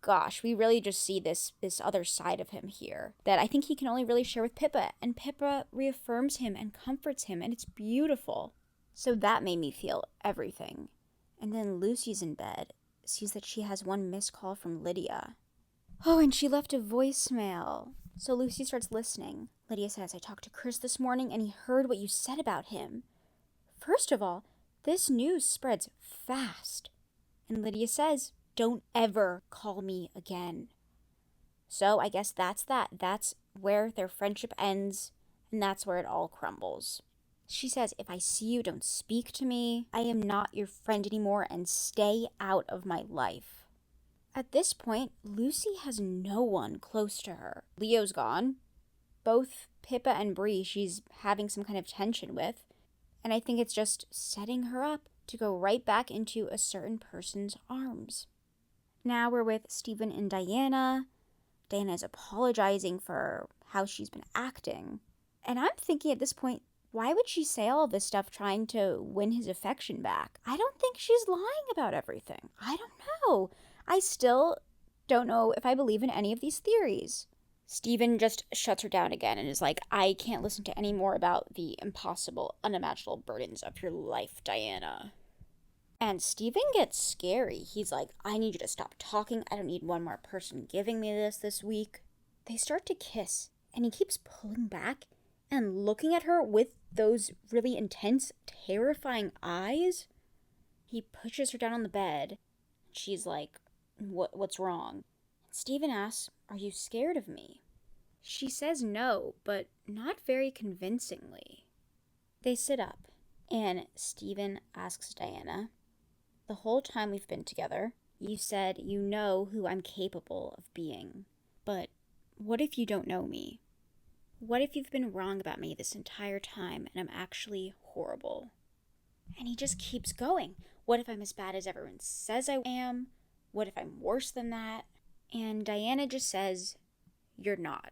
gosh, we really just see this other side of him here that I think he can only really share with Pippa, and Pippa reaffirms him and comforts him, and it's beautiful. So that made me feel everything. And then Lucy's in bed, sees that she has one missed call from Lydia. Oh, and she left a voicemail. So Lucy starts listening. Lydia says, I talked to Chris this morning and he heard what you said about him. First of all, this news spreads fast. And Lydia says, don't ever call me again. So I guess that's that. That's where their friendship ends, and that's where it all crumbles. She says, if I see you, don't speak to me. I am not your friend anymore, and stay out of my life. At this point, Lucy has no one close to her. Leo's gone. Both Pippa and Bree she's having some kind of tension with, and I think it's just setting her up to go right back into a certain person's arms. Now we're with Stephen and Diana. Diana is apologizing for how she's been acting. And I'm thinking at this point, why would she say all this stuff trying to win his affection back? I don't think she's lying about everything. I don't know. I still don't know if I believe in any of these theories. Stephen just shuts her down again and is like, I can't listen to any more about the impossible, unimaginable burdens of your life, Diana. And Stephen gets scary. He's like, I need you to stop talking. I don't need one more person giving me this week. They start to kiss, and he keeps pulling back and looking at her with those really intense, terrifying eyes. He pushes her down on the bed. She's like, what's wrong? Stephen asks, are you scared of me? She says no, but not very convincingly. They sit up, and Stephen asks Diana, the whole time we've been together, you said you know who I'm capable of being. But what if you don't know me? What if you've been wrong about me this entire time and I'm actually horrible? And he just keeps going. What if I'm as bad as everyone says I am? What if I'm worse than that? And Diana just says, you're not.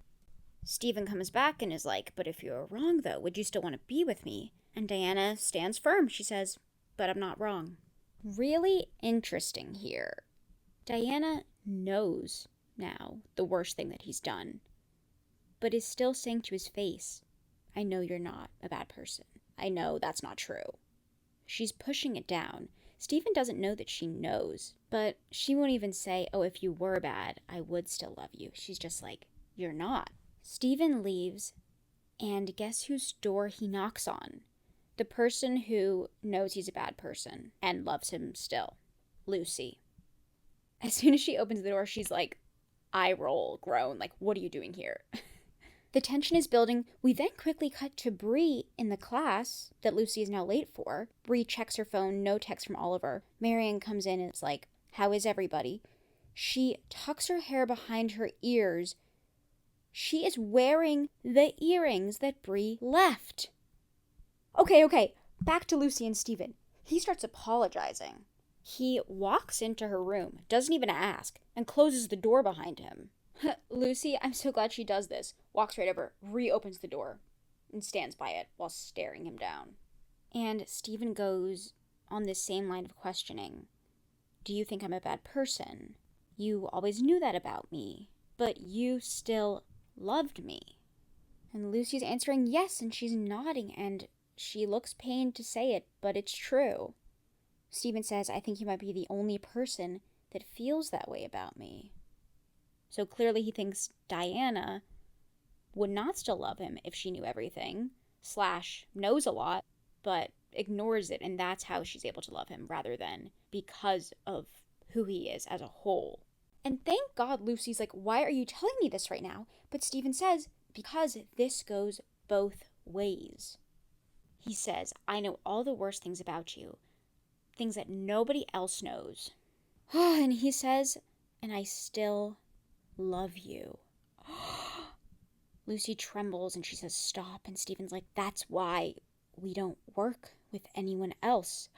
Stephen comes back and is like, but if you're wrong though, would you still want to be with me? And Diana stands firm. She says, but I'm not wrong. Really interesting here. Diana knows now the worst thing that he's done, but is still saying to his face, I know you're not a bad person. I know that's not true. She's pushing it down. Stephen doesn't know that she knows, but she won't even say, oh, if you were bad, I would still love you. She's just like, you're not. Stephen leaves, and guess whose door he knocks on? The person who knows he's a bad person and loves him still. Lucy. As soon as she opens the door, she's like, eye roll, groan, like, what are you doing here? The tension is building. We then quickly cut to Bree in the class that Lucy is now late for. Bree checks her phone, no text from Oliver. Marianne comes in and is like, how is everybody? She tucks her hair behind her ears. She is wearing the earrings that Bree left. Okay, back to Lucy and Stephen. He starts apologizing. He walks into her room, doesn't even ask, and closes the door behind him. Lucy, I'm so glad she does this, walks right over, reopens the door, and stands by it while staring him down. And Stephen goes on this same line of questioning. Do you think I'm a bad person? You always knew that about me, but you still loved me. And Lucy's answering yes, and she's nodding, and she looks pained to say it, but it's true. Stephen says, I think you might be the only person that feels that way about me. So clearly he thinks Diana would not still love him if she knew everything, / knows a lot, but ignores it, and that's how she's able to love him rather than because of who he is as a whole. And thank God Lucy's like, why are you telling me this right now? But Stephen says, because this goes both ways. He says, I know all the worst things about you, things that nobody else knows. And he says, and I still love you. Lucy trembles and she says, stop. And Stephen's like, that's why we don't work with anyone else.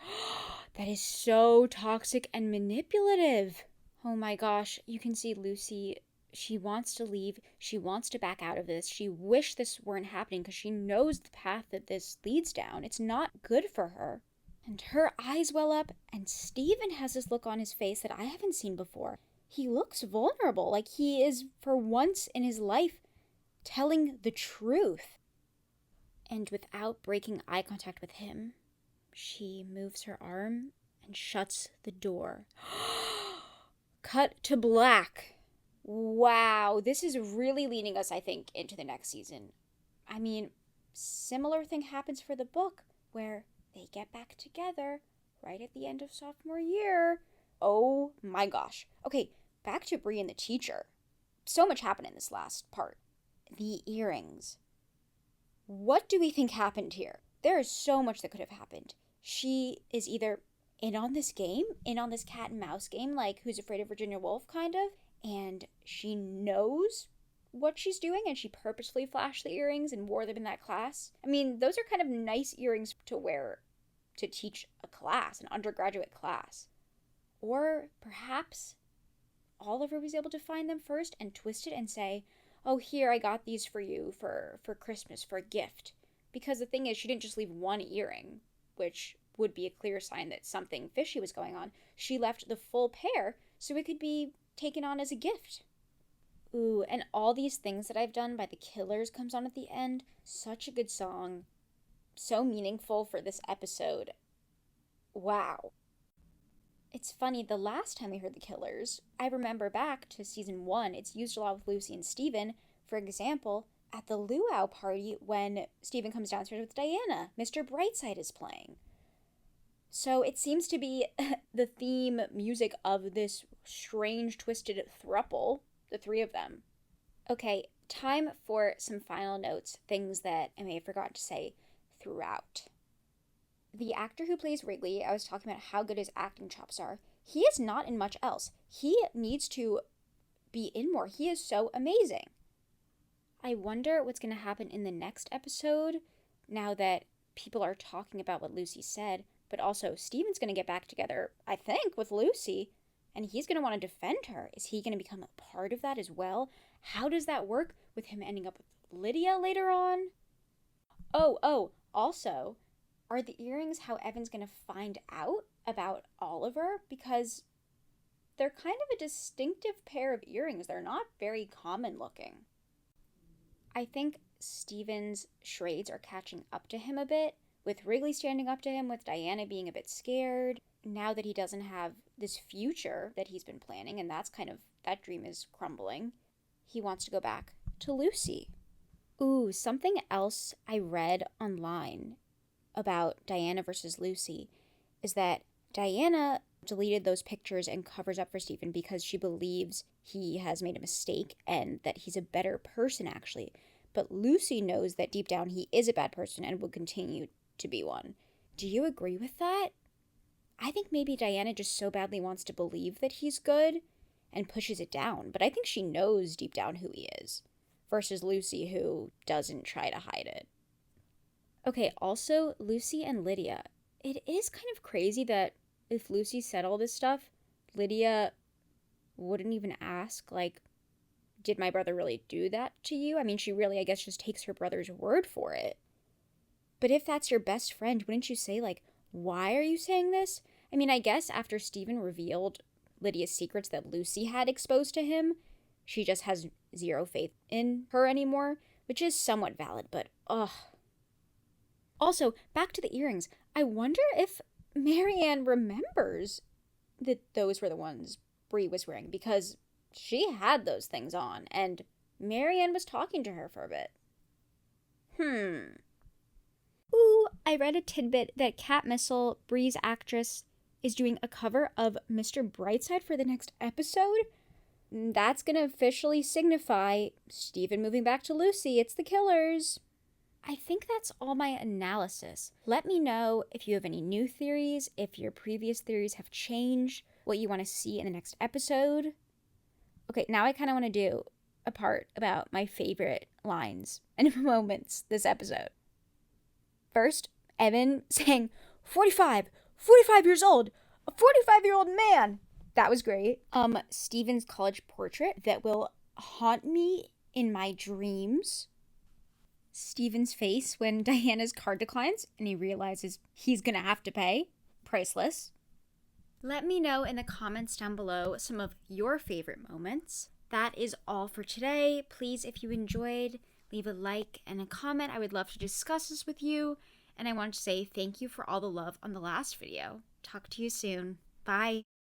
That is so toxic and manipulative. Oh my gosh, you can see Lucy, she wants to leave. She wants to back out of this. She wished this weren't happening because she knows the path that this leads down. It's not good for her. And her eyes well up, and Stephen has this look on his face that I haven't seen before. He looks vulnerable, like he is, for once in his life, telling the truth. And without breaking eye contact with him, she moves her arm and shuts the door. Cut to black. Wow, this is really leading us, I think, into the next season. I mean, similar thing happens for the book, where they get back together right at the end of sophomore year. Oh my gosh. Okay, back to Bree and the teacher. So much happened in this last part. The earrings. What do we think happened here? There is so much that could have happened. She is either in on this game, in on this cat and mouse game, like Who's Afraid of Virginia Woolf, kind of, and she knows what she's doing and she purposefully flashed the earrings and wore them in that class. I mean, those are kind of nice earrings to wear to teach a class, an undergraduate class. Or perhaps Oliver was able to find them first and twist it and say, oh, here, I got these for you for Christmas, for a gift. Because the thing is, she didn't just leave one earring, which would be a clear sign that something fishy was going on. She left the full pair so it could be taken on as a gift. Ooh, and All These Things That I've Done by The Killers comes on at the end. Such a good song. So meaningful for this episode. Wow. It's funny, the last time we heard The Killers, I remember back to season 1, it's used a lot with Lucy and Stephen. For example, at the luau party when Stephen comes downstairs with Diana, Mr. Brightside is playing. So it seems to be the theme music of this strange, twisted throuple, the three of them. Okay, time for some final notes, things that I may have forgotten to say throughout. The actor who plays Wrigley, I was talking about how good his acting chops are. He is not in much else. He needs to be in more. He is so amazing. I wonder what's going to happen in the next episode now that people are talking about what Lucy said, but also Stephen's going to get back together, I think, with Lucy, and he's going to want to defend her. Is he going to become a part of that as well? How does that work with him ending up with Lydia later on? Also, are the earrings how Evan's going to find out about Oliver? Because they're kind of a distinctive pair of earrings. They're not very common looking. I think Stephen's charades are catching up to him a bit, with Wrigley standing up to him, with Diana being a bit scared. Now that he doesn't have this future that he's been planning, and that dream is crumbling, he wants to go back to Lucy. Ooh, something else I read online about Diana versus Lucy is that Diana deleted those pictures and covers up for Stephen because she believes he has made a mistake and that he's a better person, actually. But Lucy knows that deep down he is a bad person and will continue to be one. Do you agree with that? I think maybe Diana just so badly wants to believe that he's good and pushes it down, but I think she knows deep down who he is, versus Lucy, who doesn't try to hide it. Okay, also, Lucy and Lydia. It is kind of crazy that if Lucy said all this stuff, Lydia wouldn't even ask, like, did my brother really do that to you? I mean, she really, I guess, just takes her brother's word for it. But if that's your best friend, wouldn't you say, like, why are you saying this? I mean, I guess after Stephen revealed Lydia's secrets that Lucy had exposed to him, she just has zero faith in her anymore, which is somewhat valid, but ugh. Also, back to the earrings. I wonder if Marianne remembers that those were the ones Bree was wearing, because she had those things on, and Marianne was talking to her for a bit. Ooh, I read a tidbit that Kat Missel, Bree's actress, is doing a cover of Mr. Brightside for the next episode. That's gonna officially signify Stephen moving back to Lucy. It's the killers. I think that's all my analysis. Let me know if you have any new theories, if your previous theories have changed, what you want to see in the next episode. Okay, now I kind of want to do a part about my favorite lines and moments this episode. First, Evan saying, 45 years old, a 45-year-old man. That was great. Stephen's college portrait that will haunt me in my dreams. Stephen's face when Diana's card declines and he realizes he's gonna have to pay. Priceless. Let me know in the comments down below some of your favorite moments. That is all for today. Please, if you enjoyed, leave a like and a comment. I would love to discuss this with you. And I want to say thank you for all the love on the last video. Talk to you soon. Bye.